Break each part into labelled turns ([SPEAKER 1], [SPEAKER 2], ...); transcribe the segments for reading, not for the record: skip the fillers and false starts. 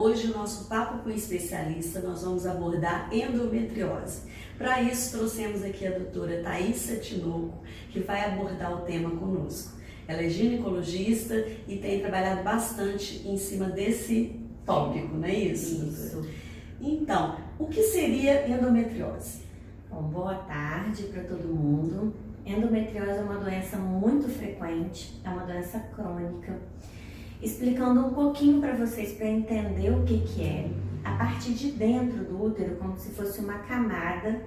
[SPEAKER 1] Hoje, o nosso papo com especialista, nós vamos abordar endometriose. Para isso, trouxemos aqui a doutora Thaísa Tinoco, que vai abordar o tema conosco. Ela é ginecologista e tem trabalhado bastante em cima desse tópico, não é isso?
[SPEAKER 2] Isso.
[SPEAKER 1] Então, o que seria endometriose?
[SPEAKER 2] Bom, boa tarde para todo mundo. Endometriose é uma doença muito frequente, é uma doença crônica. Explicando um pouquinho para vocês, para entender o que é, a partir de dentro do útero, como se fosse uma camada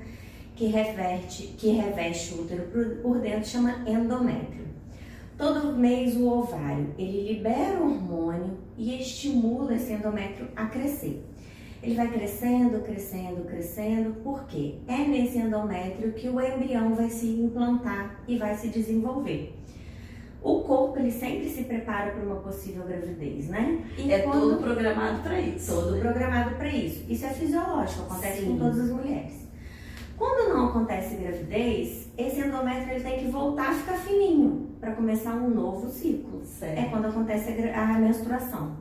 [SPEAKER 2] que reveste o útero por dentro, chama endométrio. Todo mês o ovário, ele libera o hormônio e estimula esse endométrio a crescer. Ele vai crescendo, crescendo, crescendo, porque é nesse endométrio que o embrião vai se implantar e vai se desenvolver. O corpo, ele sempre se prepara para uma possível gravidez, né?
[SPEAKER 1] E todo programado para isso.
[SPEAKER 2] Todo programado para isso. Isso é fisiológico, acontece com todas as mulheres. Quando não acontece gravidez, esse endométrio ele tem que voltar a ficar fininho para começar um novo ciclo.
[SPEAKER 1] Certo.
[SPEAKER 2] É quando acontece a menstruação.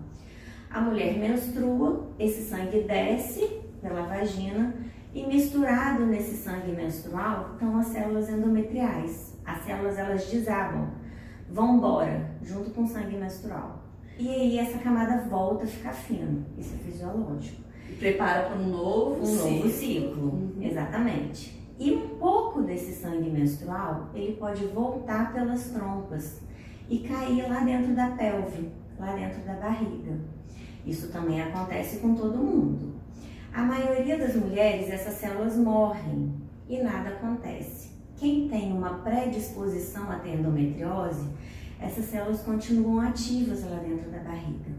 [SPEAKER 2] A mulher menstrua, esse sangue desce pela vagina e misturado nesse sangue menstrual estão as células endometriais. As células, elas desabam, vão embora junto com o sangue menstrual. E aí essa camada volta a ficar fina. Isso é fisiológico.
[SPEAKER 1] E prepara para um novo
[SPEAKER 2] ciclo. Exatamente. E um pouco desse sangue menstrual, ele pode voltar pelas trompas e cair lá dentro da pelve, lá dentro da barriga. Isso também acontece com todo mundo. A maioria das mulheres, essas células morrem e nada acontece. Quem tem uma predisposição a ter endometriose, essas células continuam ativas lá dentro da barriga.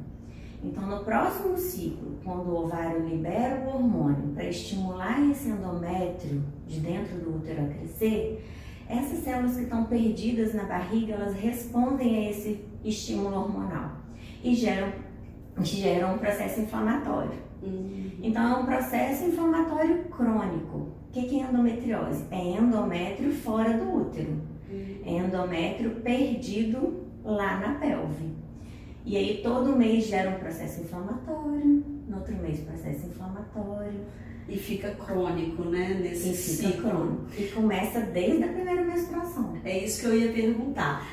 [SPEAKER 2] Então, no próximo ciclo, quando o ovário libera o hormônio para estimular esse endométrio de dentro do útero a crescer, essas células que estão perdidas na barriga, elas respondem a esse estímulo hormonal e geram um processo inflamatório. Então, é um processo inflamatório crônico. O que é endometriose? É endométrio fora do útero. É endométrio perdido lá na pelve. E aí, todo mês gera um processo inflamatório, no outro mês processo inflamatório.
[SPEAKER 1] E fica crônico, né, nesse ciclo.
[SPEAKER 2] Crônico. E começa desde a primeira menstruação.
[SPEAKER 1] É isso que eu ia perguntar.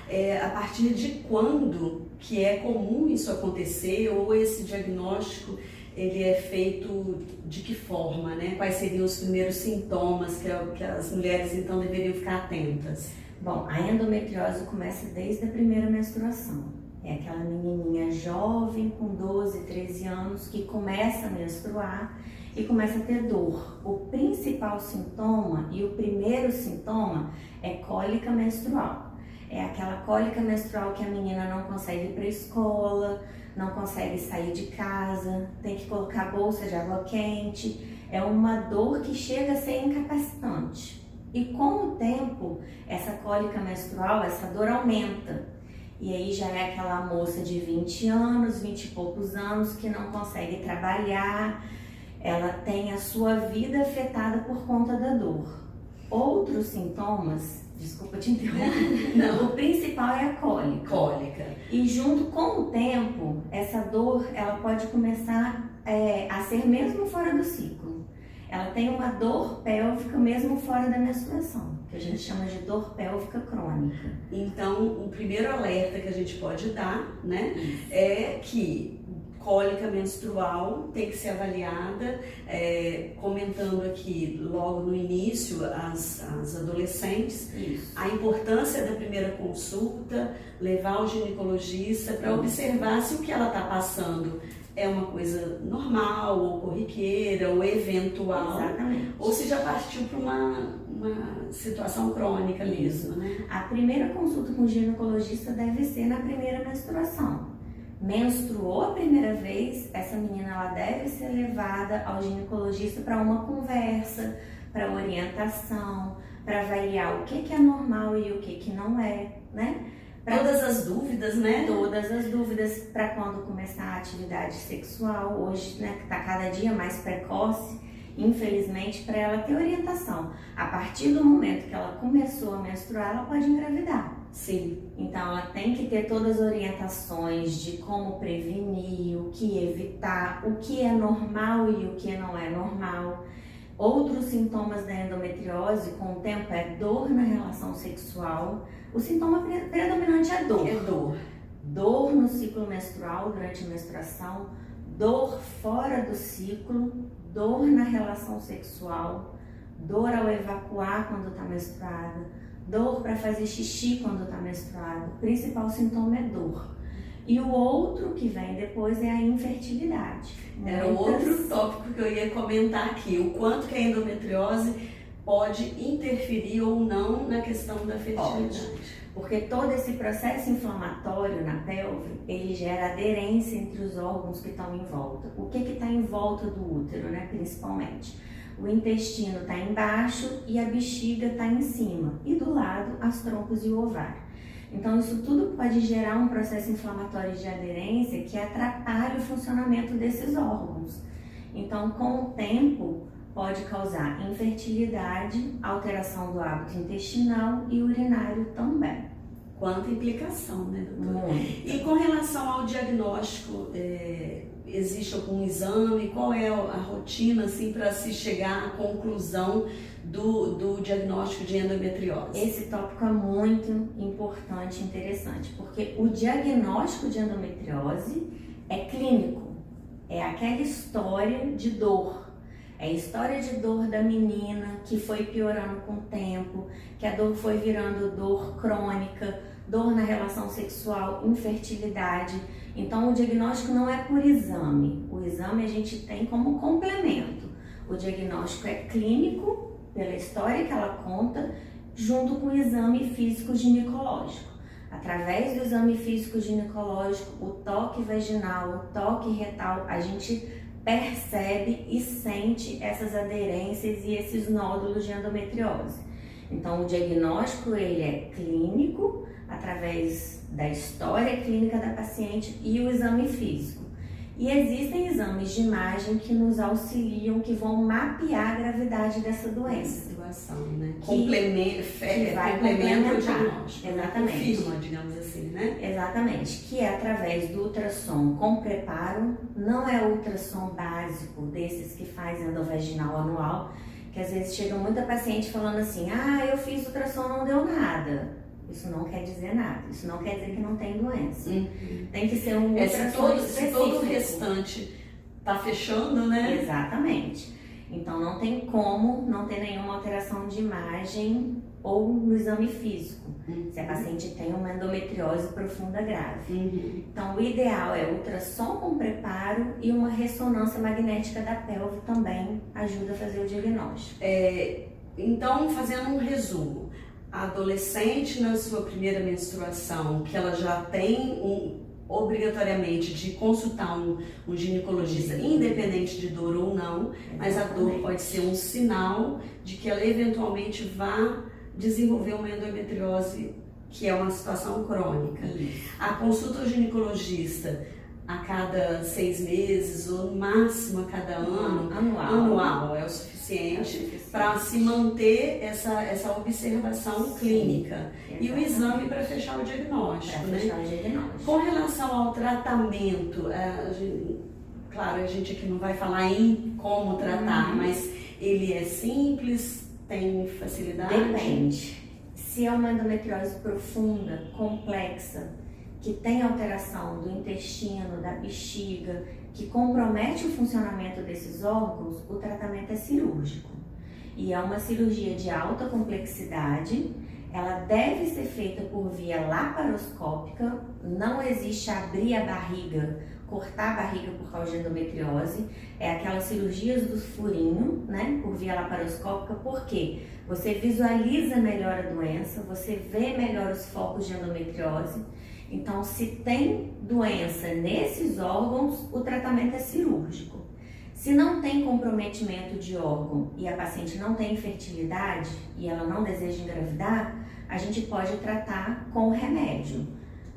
[SPEAKER 1] A partir de quando que é comum isso acontecer, ou esse diagnóstico ele é feito de que forma, né? Quais seriam os primeiros sintomas que as mulheres então deveriam ficar atentas?
[SPEAKER 2] Bom, a endometriose começa desde a primeira menstruação. É aquela menininha jovem com 12, 13 anos que começa a menstruar e começa a ter dor. O principal sintoma e o primeiro sintoma é cólica menstrual. É aquela cólica menstrual que a menina não consegue ir para a escola, não consegue sair de casa, tem que colocar bolsa de água quente. É uma dor que chega a ser incapacitante. E com o tempo, essa cólica menstrual, essa dor aumenta. E aí já é aquela moça de 20 anos, 20 e poucos anos, que não consegue trabalhar, ela tem a sua vida afetada por conta da dor. Outros sintomas, desculpa te interromper,
[SPEAKER 1] não.
[SPEAKER 2] O principal é a cólica. E junto com o tempo, essa dor ela pode começar a ser mesmo fora do ciclo. Ela tem uma dor pélvica mesmo fora da menstruação, que a gente chama de dor pélvica crônica.
[SPEAKER 1] Então, o primeiro alerta que a gente pode dar, né, é que cólica menstrual tem que ser avaliada, comentando aqui logo no início as adolescentes, a importância da primeira consulta, levar o ginecologista para observar se o que ela está passando é uma coisa normal, ou corriqueira, ou eventual.
[SPEAKER 2] Exatamente.
[SPEAKER 1] Ou se já partiu para uma situação crônica mesmo, né?
[SPEAKER 2] A primeira consulta com o ginecologista deve ser na primeira menstruação. Menstruou a primeira vez, essa menina ela deve ser levada ao ginecologista para uma conversa, para orientação, para avaliar o que é normal e o que não é, né?
[SPEAKER 1] Todas as dúvidas, né?
[SPEAKER 2] Todas as dúvidas para quando começar a atividade sexual, hoje, né, que está cada dia mais precoce, infelizmente, para ela ter orientação. A partir do momento que ela começou a menstruar, ela pode engravidar.
[SPEAKER 1] Sim.
[SPEAKER 2] Então, ela tem que ter todas as orientações de como prevenir, o que evitar, o que é normal e o que não é normal. Outros sintomas da endometriose com o tempo é dor na relação sexual. O sintoma predominante é dor.
[SPEAKER 1] É dor.
[SPEAKER 2] Dor no ciclo menstrual, durante a menstruação, dor fora do ciclo, dor na relação sexual, dor ao evacuar quando está menstruada, dor para fazer xixi quando está menstruada. O principal sintoma é dor. E o outro que vem depois é a infertilidade.
[SPEAKER 1] Era outro tópico que eu ia comentar aqui, o quanto que a endometriose pode interferir ou não na questão da fertilidade.
[SPEAKER 2] Porque todo esse processo inflamatório na pelve, ele gera aderência entre os órgãos que estão em volta. O que está em volta do útero, né, principalmente? O intestino está embaixo e a bexiga está em cima. E do lado, as trompas e o ovário. Então, isso tudo pode gerar um processo inflamatório de aderência que atrapalha o funcionamento desses órgãos. Então, com o tempo, pode causar infertilidade, alteração do hábito intestinal e urinário também.
[SPEAKER 1] Quanta implicação, né, doutora?
[SPEAKER 2] Muito.
[SPEAKER 1] E com relação ao diagnóstico, existe algum exame? Qual é a rotina assim, para se chegar à conclusão do diagnóstico de endometriose?
[SPEAKER 2] Esse tópico é muito importante e interessante, porque o diagnóstico de endometriose é clínico, é aquela história de dor. É a história de dor da menina que foi piorando com o tempo, que a dor foi virando dor crônica, dor na relação sexual, infertilidade. Então, o diagnóstico não é por exame. O exame a gente tem como complemento. O diagnóstico é clínico, pela história que ela conta, junto com o exame físico ginecológico. Através do exame físico ginecológico, o toque vaginal, o toque retal, a gente percebe e sente essas aderências e esses nódulos de endometriose. Então, o diagnóstico ele é clínico, através da história clínica da paciente e o exame físico. E existem exames de imagem que nos auxiliam, que vão mapear a gravidade dessa doença.
[SPEAKER 1] Situação, né?
[SPEAKER 2] Que
[SPEAKER 1] complementa o diagnóstico.
[SPEAKER 2] Exatamente.
[SPEAKER 1] Confirma, digamos assim, né?
[SPEAKER 2] Exatamente, que é através do ultrassom com preparo, não é o ultrassom básico desses que faz endovaginal anual, que às vezes chega muita paciente falando assim, eu fiz ultrassom, não deu nada. Isso não quer dizer nada, isso não quer dizer que não tem doença. Tem que ser um ultrassom específico.
[SPEAKER 1] Se todo o restante está fechando, né?
[SPEAKER 2] Exatamente. Então não tem como não ter nenhuma alteração de imagem ou no exame físico, se a paciente tem uma endometriose profunda grave. Então o ideal é ultrassom com preparo e uma ressonância magnética da pelve também ajuda a fazer o diagnóstico.
[SPEAKER 1] Então, fazendo um resumo, a adolescente na sua primeira menstruação, que ela já tem obrigatoriamente de consultar um ginecologista, independente de dor ou não, mas a dor pode ser um sinal de que ela eventualmente vá desenvolver uma endometriose, que é uma situação crônica. A consulta ao ginecologista a cada 6 meses ou no máximo a cada ano, anual é o suficiente para se manter essa observação clínica. E o exame para fechar o diagnóstico, Com relação ao tratamento, claro, a gente aqui não vai falar em como tratar, mas ele é simples, tem facilidade?
[SPEAKER 2] Depende. Se é uma endometriose profunda, complexa, que tem alteração do intestino, da bexiga, que compromete o funcionamento desses órgãos, o tratamento é cirúrgico. E é uma cirurgia de alta complexidade, ela deve ser feita por via laparoscópica, não existe abrir a barriga, cortar a barriga por causa de endometriose, é aquelas cirurgias do furinho, por via laparoscópica, porque você visualiza melhor a doença, você vê melhor os focos de endometriose. Então, se tem doença nesses órgãos, o tratamento é cirúrgico. Se não tem comprometimento de órgão e a paciente não tem infertilidade e ela não deseja engravidar, a gente pode tratar com remédio.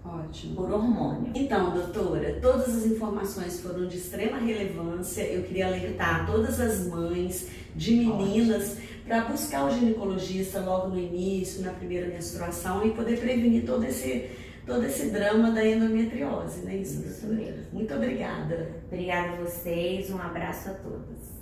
[SPEAKER 1] Ótimo.
[SPEAKER 2] Por hormônio.
[SPEAKER 1] Então, doutora, todas as informações foram de extrema relevância. Eu queria alertar todas as mães de meninas para buscar o ginecologista logo no início, na primeira menstruação, e poder prevenir todo esse drama da endometriose, né? Isso doutora? Muito obrigada.
[SPEAKER 2] Obrigada a vocês, um abraço a todos.